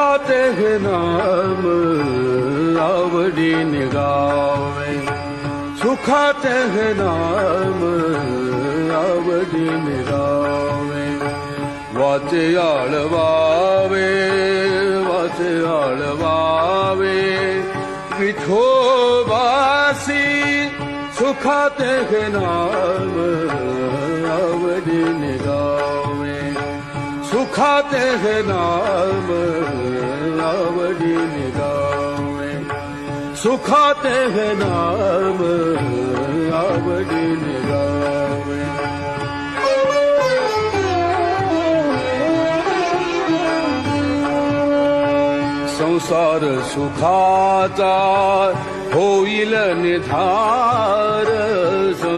सुखाते हे नाम आवडीने गावे, सुखाते हे नाम आवडीने गावे. वाचे आळवावे, वाचे आळवावे विठोबासी, सुखाते हे नाम आवडीने गावे, सुखाते हे नाम आवडीने गावे, सुखाते हे नाम आवडीने गावे. संसार सुखाचा होईल निधार,